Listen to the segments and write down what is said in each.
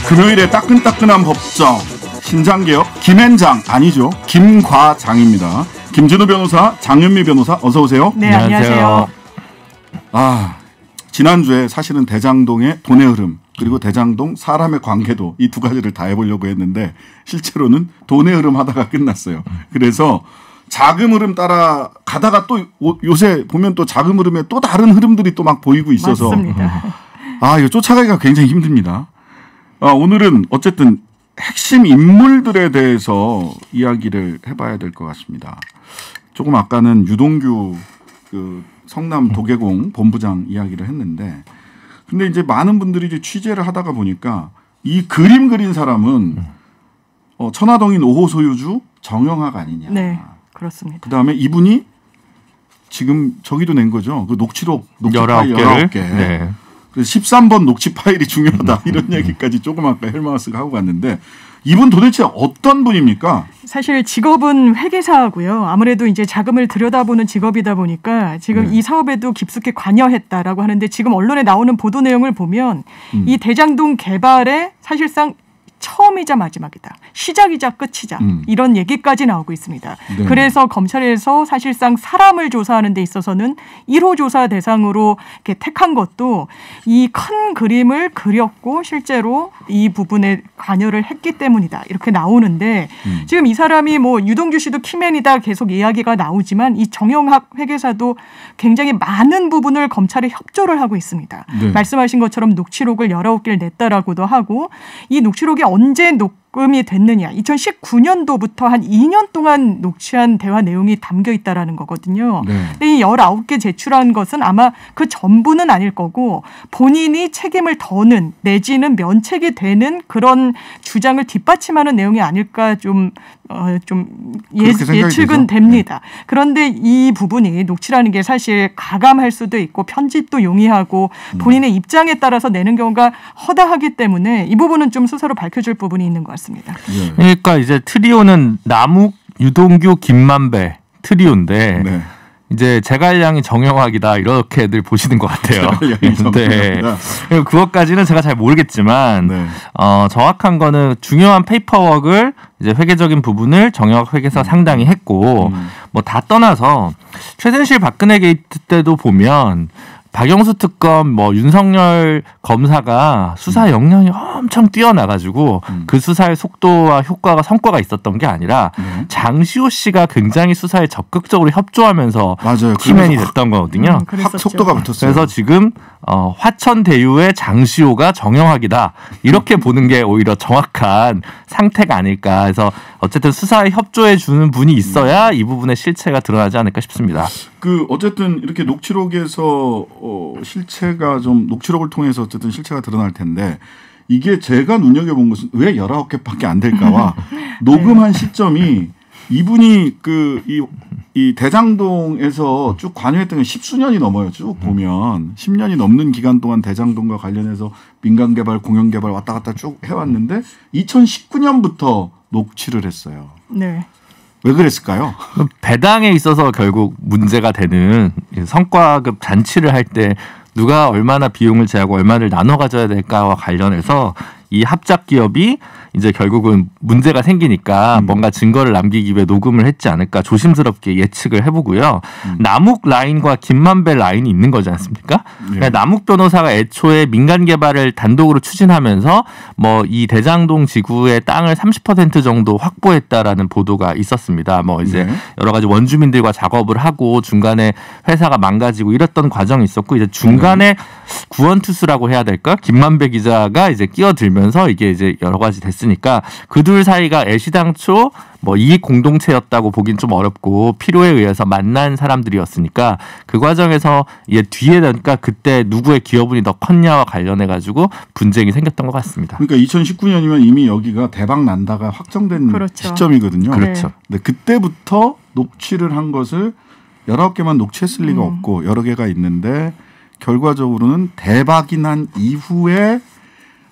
금요일에 따끈따끈한 법정 신장개혁 김앤장 아니죠 김과장입니다. 김진우 변호사, 장현미 변호사 어서 오세요. 네, 안녕하세요. 지난주에 사실은 대장동의 돈의 흐름 그리고 대장동 사람의 관계도 이 두 가지를 다 해보려고 했는데 실제로는 돈의 흐름 하다가 끝났어요. 그래서 자금 흐름 따라 가다가 또 요새 보면 또 자금 흐름에 또 다른 흐름들이 또 막 보이고 있어서 맞습니다. 이거 쫓아가기가 굉장히 힘듭니다. 오늘은 어쨌든 핵심 인물들에 대해서 이야기를 해봐야 될 것 같습니다. 조금 아까는 유동규 그 성남 도계공 본부장 이야기를 했는데, 근데 이제 많은 분들이 이제 취재를 하다가 보니까 이 그림 그린 사람은 천화동인 5호 소유주 정영학 아니냐. 네, 그렇습니다. 그 다음에 이분이 지금 저기도 낸 거죠. 그 녹취록 19개. 네. 그래서 13번 녹취 파일이 중요하다 이런 얘기까지 조금 아까 헬마우스가 하고 갔는데 이분 도대체 어떤 분입니까? 사실 직업은 회계사고요. 아무래도 이제 자금을 들여다보는 직업이다 보니까 지금 이 사업에도 깊숙이 관여했다라고 하는데 지금 언론에 나오는 보도 내용을 보면 이 대장동 개발에 사실상 처음이자 마지막이다. 시작이자 끝이자. 이런 얘기까지 나오고 있습니다. 네. 그래서 검찰에서 사실상 사람을 조사하는 데 있어서는 1호 조사 대상으로 이렇게 택한 것도 이 큰 그림을 그렸고 실제로 이 부분에 관여를 했기 때문이다. 이렇게 나오는데 지금 이 사람이 뭐 유동규 씨도 키맨이다 계속 이야기가 나오지만 이 정영학 회계사도 굉장히 많은 부분을 검찰에 협조를 하고 있습니다. 네. 말씀하신 것처럼 녹취록을 19개를 냈다라고도 하고 이 녹취록이 언제 녹음이 됐느냐. 2019년도부터 한 2년 동안 녹취한 대화 내용이 담겨 있다라는 거거든요. 네. 근데 이 19개 제출한 것은 아마 그 전부는 아닐 거고 본인이 책임을 더는 내지는 면책이 되는 그런 주장을 뒷받침하는 내용이 아닐까 좀 예측은 됩니다. 네. 그런데 이 부분이 녹취라는 게 사실 가감할 수도 있고 편집도 용이하고 본인의 입장에 따라서 내는 경우가 허다하기 때문에 이 부분은 좀 스스로 밝혀줄 부분이 있는 것 같습니다. 네. 그러니까 이제 트리오는 남욱, 유동규, 김만배 트리오인데 네. 이제 제갈량이 정영학이다 이렇게들 보시는 것 같아요. 네. 그것까지는 제가 잘 모르겠지만 네. 정확한 거는 중요한 페이퍼워크를 이제 회계적인 부분을 정영학 회계사 상당히 했고 뭐 다 떠나서 최순실 박근혜 게이트 때도 보면 박영수 특검 뭐 윤석열 검사가 수사 역량이 엄청 뛰어나가지고 그 수사의 속도와 효과가 성과가 있었던 게 아니라 장시호 씨가 굉장히 수사에 적극적으로 협조하면서 맞아요. 키맨이 됐던 거거든요. 확 속도가 붙었어요. 그래서 지금 화천 대유의 장시호가 정영학이다 이렇게 보는 게 오히려 정확한 상태가 아닐까. 그래서 어쨌든 수사에 협조해 주는 분이 있어야 이 부분의 실체가 드러나지 않을까 싶습니다. 어쨌든 이렇게 녹취록에서 실체가 좀 녹취록을 통해서 어쨌든 실체가 드러날 텐데 이게 제가 눈여겨본 것은 왜 19개밖에 안 될까와 녹음한 시점이 이분이 이 대장동에서 쭉 관여했던 게 10수년이 넘어요. 쭉 보면 10년이 넘는 기간 동안 대장동과 관련해서 민간개발, 공영개발 왔다 갔다 쭉 해왔는데 2019년부터 녹취를 했어요. 네. 왜 그랬을까요? 배당에 있어서 결국 문제가 되는 성과급 잔치를 할 때 누가 얼마나 비용을 제하고 얼마를 나눠 가져야 될까와 관련해서 이 합작 기업이 이제 결국은 문제가 생기니까 뭔가 증거를 남기기 위해 녹음을 했지 않을까 조심스럽게 예측을 해보고요. 남욱 라인과 김만배 라인이 있는 거지 않습니까? 그러니까 남욱 변호사가 애초에 민간 개발을 단독으로 추진하면서 뭐 이 대장동 지구의 땅을 30% 정도 확보했다라는 보도가 있었습니다. 뭐 이제 여러 가지 원주민들과 작업을 하고 중간에 회사가 망가지고 이랬던 과정이 있었고 이제 중간에 구원투수라고 해야 될까? 김만배 기자가 이제 끼어들면서 이게 이제 여러 가지 됐으니까 그 둘 사이가 애시당초 뭐 이익 공동체였다고 보긴 좀 어렵고 필요에 의해서 만난 사람들이었으니까 그 과정에서 이게 뒤에 그러니까 그때 누구의 기여분이 더 컸냐와 관련해 가지고 분쟁이 생겼던 것 같습니다. 그러니까 2019년이면 이미 여기가 대박 난다가 확정된 그렇죠. 시점이거든요. 그렇죠. 근데 그때부터 녹취를 한 것을 19개만 녹취했을 리가 없고 여러 개가 있는데 결과적으로는 대박이 난 이후에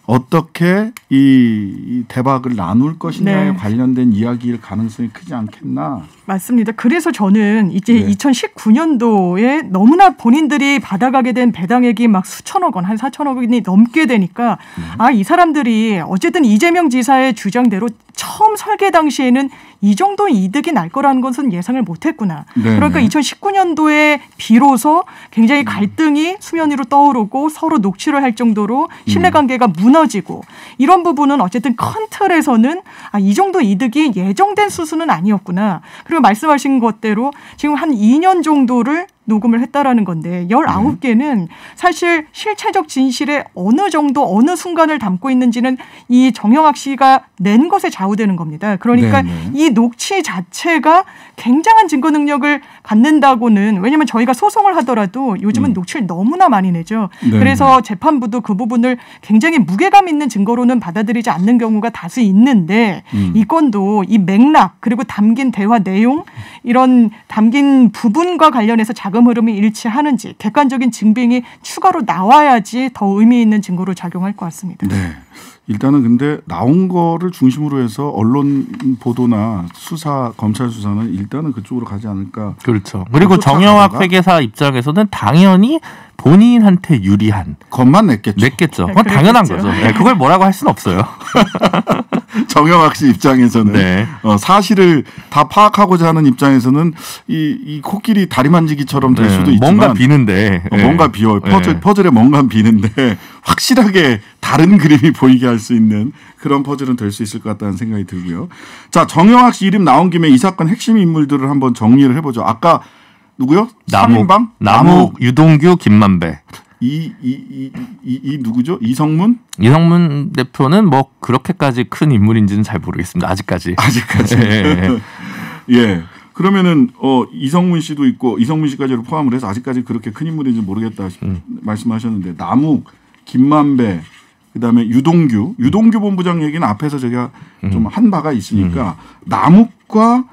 어떻게 이 대박을 나눌 것이냐에 네. 관련된 이야기일 가능성이 크지 않겠나. 맞습니다. 그래서 저는 이제 네. 2019년도에 너무나 본인들이 받아가게 된 배당액이 막 수천억 원, 한 4천억 원이 넘게 되니까 이 사람들이 어쨌든 이재명 지사의 주장대로 처음 설계 당시에는 이 정도 이득이 날 거라는 것은 예상을 못했구나. 네네. 그러니까 2019년도에 비로소 굉장히 갈등이 수면 위로 떠오르고 서로 녹취를 할 정도로 신뢰관계가 무너지고 이런 부분은 어쨌든 큰 틀에서는 이 정도 이득이 예정된 수순은 아니었구나. 그리고 말씀하신 것대로 지금 한 2년 정도를 녹음을 했다라는 건데 19개는 사실 실체적 진실에 어느 정도 어느 순간을 담고 있는지는 이 정영학 씨가 낸 것에 좌우되는 겁니다. 그러니까 네네. 이 녹취 자체가 굉장한 증거 능력을 갖는다고는 왜냐하면 저희가 소송을 하더라도 요즘은 녹취를 너무나 많이 내죠. 네네. 그래서 재판부도 그 부분을 굉장히 무게감 있는 증거로는 받아들이지 않는 경우가 다수 있는데 이 건도 이 맥락 그리고 담긴 대화 내용 이런 담긴 부분과 관련해서 자금 흐름이 일치하는지 객관적인 증빙이 추가로 나와야지 더 의미 있는 증거로 작용할 것 같습니다. 네. 일단은 근데 나온 거를 중심으로 해서 언론 보도나 수사, 검찰 수사는 일단은 그쪽으로 가지 않을까. 그렇죠. 그리고 정영학 회계사 입장에서는 당연히 본인한테 유리한 것만 냈겠죠. 냈겠죠. 그건 당연한 거죠. 네, 그걸 뭐라고 할 수는 없어요. 정영학 씨 입장에서는 네. 사실을 다 파악하고자 하는 입장에서는 이 코끼리 다리 만지기처럼 될 수도 있지만 뭔가 비는데 뭔가 비어 퍼즐에 뭔가 비는데 확실하게 다른 그림이 보이게 할 수 있는 그런 퍼즐은 될 수 있을 것 같다는 생각이 들고요. 자, 정영학 씨 이름 나온 김에 이 사건 핵심 인물들을 한번 정리를 해보죠. 아까 누구요? 남욱, 유동규, 김만배. 이 누구죠? 이성문 대표는 뭐 그렇게까지 큰 인물인지는 잘 모르겠습니다. 아직까지. 네. 예. 그러면은 이성문 씨도 있고 이성문 씨까지를 포함을 해서 아직까지 그렇게 큰 인물인지 모르겠다 말씀하셨는데 남욱, 김만배, 그다음에 유동규 본부장 얘기는 앞에서 제가 좀 한 바가 있으니까 남욱과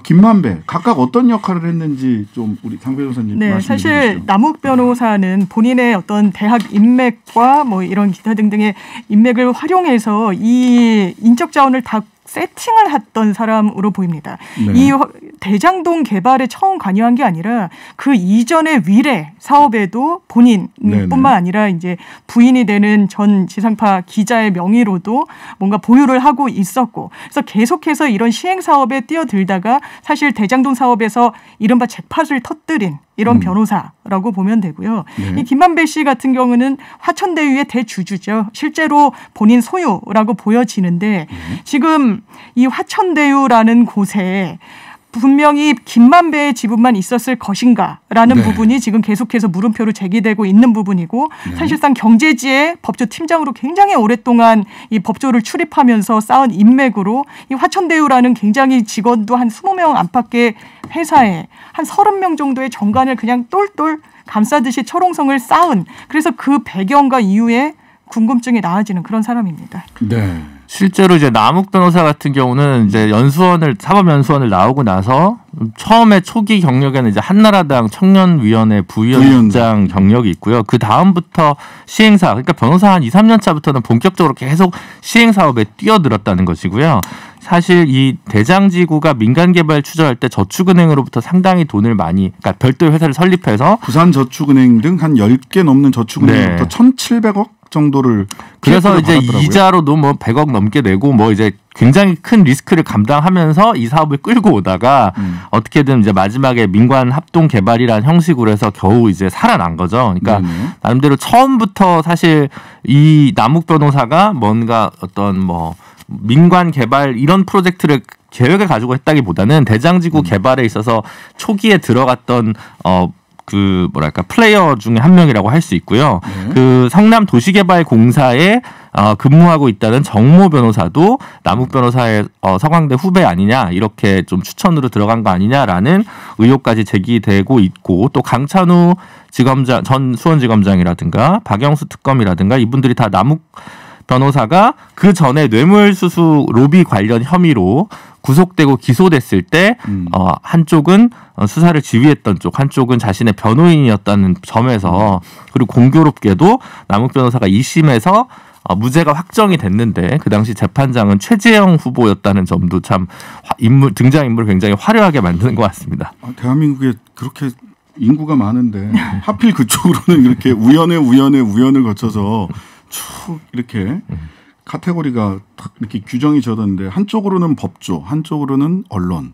김만배 각각 어떤 역할을 했는지 좀 우리 장 변호사님 네, 말씀해 사실 주시죠. 남욱 변호사는 본인의 어떤 대학 인맥과 뭐 이런 기타 등등의 인맥을 활용해서 이 인적 자원을 다 세팅을 했던 사람으로 보입니다. 네. 이 대장동 개발에 처음 관여한 게 아니라 그 이전의 위례 사업에도 본인뿐만 아니라 이제 부인이 되는 전 지상파 기자의 명의로도 뭔가 보유를 하고 있었고 그래서 계속해서 이런 시행 사업에 뛰어들다가 사실 대장동 사업에서 이른바 잭팟을 터뜨린 이런 변호사라고 보면 되고요. 네. 이 김만배 씨 같은 경우는 화천대유의 대주주죠. 실제로 본인 소유라고 보여지는데 지금 이 화천대유라는 곳에 분명히 김만배의 지분만 있었을 것인가라는 네. 부분이 지금 계속해서 물음표로 제기되고 있는 부분이고 사실상 경제지의 법조팀장으로 굉장히 오랫동안 이 법조를 출입하면서 쌓은 인맥으로 이 화천대유라는 굉장히 직원도 한 20명 안팎의 회사에 한 30명 정도의 정관을 그냥 똘똘 감싸듯이 철옹성을 쌓은 그래서 그 배경과 이유에 궁금증이 나아지는 그런 사람입니다. 네. 실제로 이제 남욱 변호사 같은 경우는 이제 사법연수원을 나오고 나서 처음에 초기 경력에는 이제 한나라당 청년위원회 부위원장 경력이 있고요. 그 다음부터 시행사, 그러니까 변호사 한 2, 3년 차부터는 본격적으로 계속 시행사업에 뛰어들었다는 것이고요. 사실 이 대장지구가 민간개발 추진할 때 저축은행으로부터 상당히 돈을 많이, 그러니까 별도의 회사를 설립해서 부산저축은행 등 한 10개 넘는 저축은행부터 1,700억 정도를 그래서 이제 받았더라고요. 이자로도 뭐 100억 넘게 내고 뭐 이제 굉장히 큰 리스크를 감당하면서 이 사업을 끌고 오다가 어떻게든 이제 마지막에 민관 합동 개발이라는 형식으로 해서 겨우 이제 살아난 거죠. 그러니까 나름대로 처음부터 사실 이 남욱 변호사가 뭔가 어떤 뭐 민관 개발 이런 프로젝트를 계획을 가지고 했다기보다는 대장지구 개발에 있어서 초기에 들어갔던 그 뭐랄까 플레이어 중에 한 명이라고 할 수 있고요. 그 성남 도시개발공사에 근무하고 있다는 정모 변호사도 남욱 변호사의 서강대 후배 아니냐 이렇게 좀 추천으로 들어간 거 아니냐라는 의혹까지 제기되고 있고 또 강찬우 지검장 전 수원지검장이라든가 박영수 특검이라든가 이분들이 다 남욱 변호사가 그 전에 뇌물수수 로비 관련 혐의로 구속되고 기소됐을 때 한쪽은 수사를 지휘했던 쪽, 한쪽은 자신의 변호인이었다는 점에서 그리고 공교롭게도 남욱 변호사가 2심에서 무죄가 확정이 됐는데 그 당시 재판장은 최재형 후보였다는 점도 참 등장인물을 굉장히 화려하게 만드는 것 같습니다. 대한민국에 그렇게 인구가 많은데 하필 그쪽으로는 이렇게 우연을 거쳐서 쭉 이렇게 카테고리가 딱 이렇게 규정이 져졌는데 한쪽으로는 법조, 한쪽으로는 언론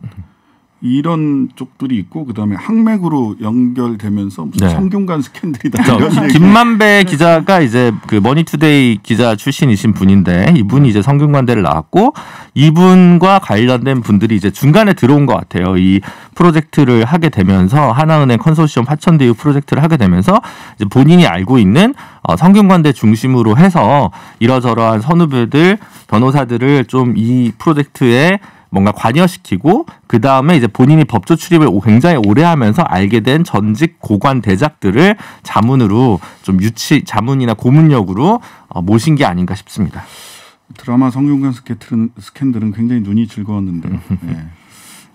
이런 쪽들이 있고 그다음에 항맥으로 연결되면서 무슨 성균관 스캔들이다. 김만배 기자가 이제 그 머니투데이 기자 출신이신 분인데 이분이 이제 성균관대를 나왔고 이분과 관련된 분들이 이제 중간에 들어온 것 같아요. 이 프로젝트를 하게 되면서 하나은행 컨소시엄 화천대유 프로젝트를 하게 되면서 이제 본인이 알고 있는 성균관대 중심으로 해서 이러저러한 선후배들, 변호사들을 좀 이 프로젝트에 뭔가 관여시키고 그 다음에 이제 본인이 법조 출입을 굉장히 오래 하면서 알게 된 전직 고관 대작들을 자문으로 좀 자문이나 고문력으로 모신 게 아닌가 싶습니다. 드라마 성균관 스캔들은 굉장히 눈이 즐거웠는데 네.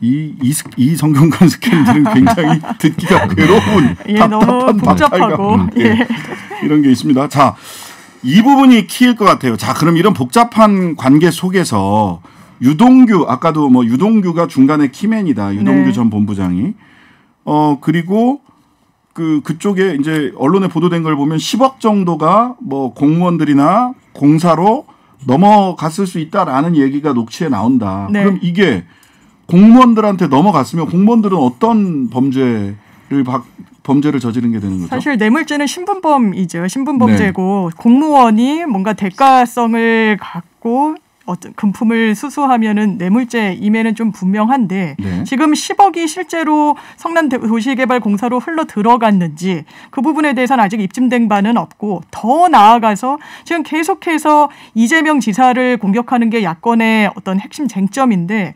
이 성균관 스캔들은 굉장히 듣기가 괴로운 너무 복잡하고 이런 게 있습니다. 자, 이 부분이 키일 것 같아요. 자, 그럼 이런 복잡한 관계 속에서 유동규 아까도 뭐 유동규가 중간에 키맨이다. 유동규 전 본부장이 그리고 그쪽에 이제 언론에 보도된 걸 보면 10억 정도가 뭐 공무원들이나 공사로 넘어갔을 수 있다라는 얘기가 녹취에 나온다. 네. 그럼 이게 공무원들한테 넘어갔으면 공무원들은 어떤 범죄를 저지른 게 되는 거죠? 사실 뇌물죄는 신분범이죠. 신분범죄고 공무원이 뭔가 대가성을 갖고 어떤 금품을 수수하면은 뇌물죄임에는 좀 분명한데 지금 10억이 실제로 성남도시개발공사로 흘러 들어갔는지 그 부분에 대해서는 아직 입증된 바는 없고 더 나아가서 지금 계속해서 이재명 지사를 공격하는 게 야권의 어떤 핵심 쟁점인데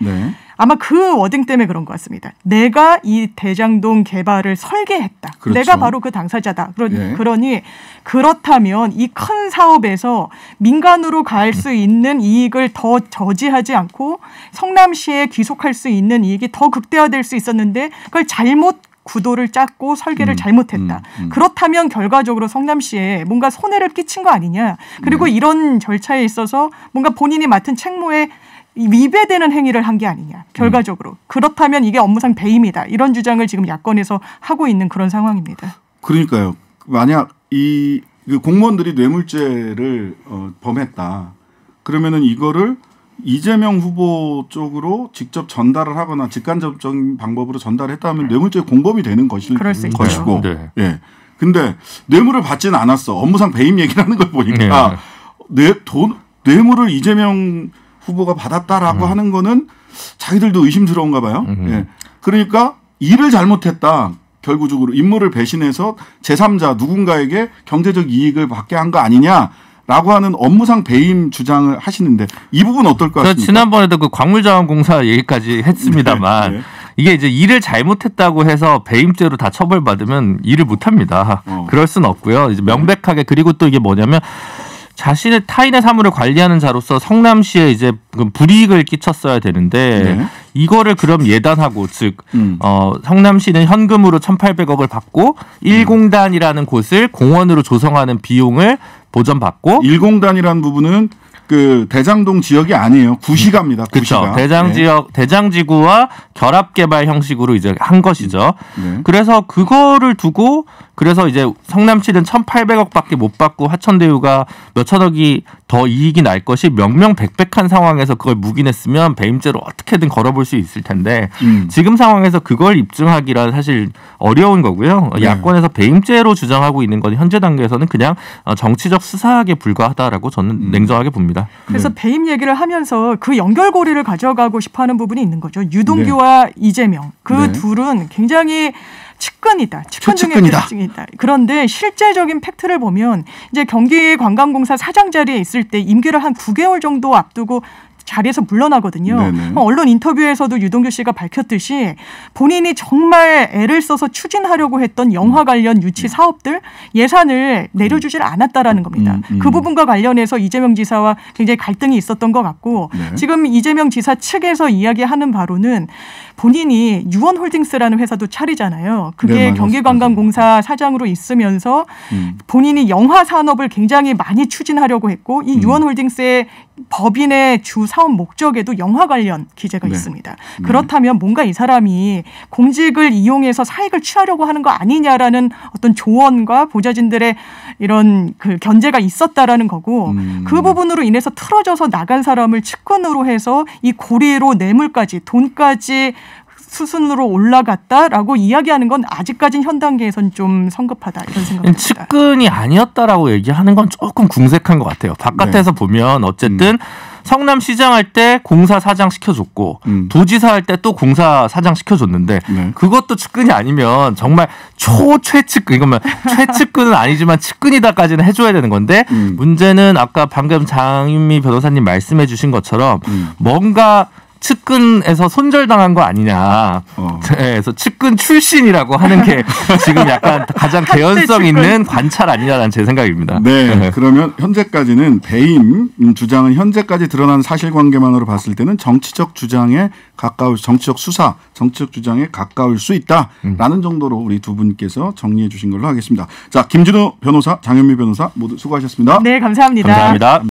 아마 그 워딩 때문에 그런 것 같습니다. 내가 이 대장동 개발을 설계했다. 그렇죠. 내가 바로 그 당사자다. 그러니 그렇다면 이 큰 사업에서 민간으로 갈 수 있는 이익을 더 저지하지 않고 성남시에 귀속할 수 있는 이익이 더 극대화될 수 있었는데 그걸 잘못 구도를 짰고 설계를 잘못했다. 그렇다면 결과적으로 성남시에 뭔가 손해를 끼친 거 아니냐. 그리고 이런 절차에 있어서 뭔가 본인이 맡은 책무에 위배되는 행위를 한 게 아니냐. 결과적으로. 그렇다면 이게 업무상 배임이다. 이런 주장을 지금 야권에서 하고 있는 그런 상황입니다. 그러니까요. 만약 이 공무원들이 뇌물죄를 범했다. 그러면은 이거를 이재명 후보 쪽으로 직접 전달을 하거나 직간접적인 방법으로 전달했다면 뇌물죄 공범이 되는 것이고. 예. 근데 뇌물을 받지는 않았어. 업무상 배임 얘기를 하는 걸 보니까 뇌물을 이재명 후보가 받았다라고 하는 거는 자기들도 의심스러운가 봐요. 예. 그러니까 일을 잘못했다. 결국적으로 임무를 배신해서 제3자 누군가에게 경제적 이익을 받게 한 거 아니냐라고 하는 업무상 배임 주장을 하시는데 이 부분 어떨 것 같습니까? 지난번에도 그 광물자원공사 얘기까지 했습니다만 이게 이제 일을 잘못했다고 해서 배임죄로 다 처벌받으면 일을 못합니다. 그럴 수는 없고요. 이제 명백하게 그리고 또 이게 뭐냐면 자신의 타인의 사물을 관리하는 자로서 성남시에 이제 불이익을 끼쳤어야 되는데 이거를 그럼 예단하고 즉 성남시는 현금으로 1,800억을 받고 1공단이라는 곳을 공원으로 조성하는 비용을 보전받고 1공단이라는 부분은 그 대장동 지역이 아니에요. 구시가입니다. 그렇죠. 대장지구와 결합개발 형식으로 이제 한 것이죠. 그래서 그거를 두고 그래서 이제 성남시는 1,800억밖에 못 받고 하천대유가 몇천억이 더 이익이 날 것이 명명백백한 상황에서 그걸 묵인했으면 배임죄로 어떻게든 걸어볼 수 있을 텐데 지금 상황에서 그걸 입증하기란 사실 어려운 거고요. 야권에서 배임죄로 주장하고 있는 건 현재 단계에서는 그냥 정치적 수사하기에 불과하다라고 저는 냉정하게 봅니다. 그래서 배임 얘기를 하면서 그 연결고리를 가져가고 싶어하는 부분이 있는 거죠. 유동규와 이재명 그 둘은 굉장히 측근이다. 측근 중에 측근이다. 그런데 실제적인 팩트를 보면 이제 경기관광공사 사장 자리에 있을 때 임기를 한 9개월 정도 앞두고 자리에서 물러나거든요. 네네. 언론 인터뷰에서도 유동규 씨가 밝혔듯이 본인이 정말 애를 써서 추진하려고 했던 영화 관련 유치 사업들 예산을 내려주질 않았다라는 겁니다. 그 부분과 관련해서 이재명 지사와 굉장히 갈등이 있었던 것 같고 네. 지금 이재명 지사 측에서 이야기하는 바로는 본인이 유원홀딩스라는 회사도 차리잖아요. 그게 네, 경기관광공사 사장으로 있으면서 본인이 영화 산업을 굉장히 많이 추진하려고 했고 이 유원홀딩스의 법인의 주 사업 목적에도 영화 관련 기재가 네. 있습니다. 그렇다면 뭔가 이 사람이 공직을 이용해서 사익을 취하려고 하는 거 아니냐라는 어떤 조언과 보좌진들의 이런 그 견제가 있었다라는 거고 그 부분으로 인해서 틀어져서 나간 사람을 측근으로 해서 이 고리로 뇌물까지 돈까지 수순으로 올라갔다라고 이야기하는 건 아직까지는 현 단계에선 좀 성급하다 이런 생각입니다. 측근이 아니었다라고 얘기하는 건 조금 궁색한 것 같아요. 바깥에서 보면 어쨌든 성남시장 할 때 공사 사장 시켜줬고 도지사 할 때 또 공사 사장 시켜줬는데 그것도 측근이 아니면 정말 초최측근 이거면 최측근은 아니지만 측근이다까지는 해줘야 되는 건데 문제는 아까 방금 장윤미 변호사님 말씀해 주신 것처럼 뭔가 측근에서 손절당한 거 아니냐. 그래서 측근 출신이라고 하는 게 지금 약간 가장 개연성 있는 관찰 아니냐라는 제 생각입니다. 네. 그러면 현재까지는 배임 주장은 현재까지 드러난 사실관계만으로 봤을 때는 정치적 주장에 가까울 정치적 수사, 정치적 주장에 가까울 수 있다라는 정도로 우리 두 분께서 정리해 주신 걸로 하겠습니다. 자, 김진우 변호사, 장현미 변호사 모두 수고하셨습니다. 네, 감사합니다. 감사합니다.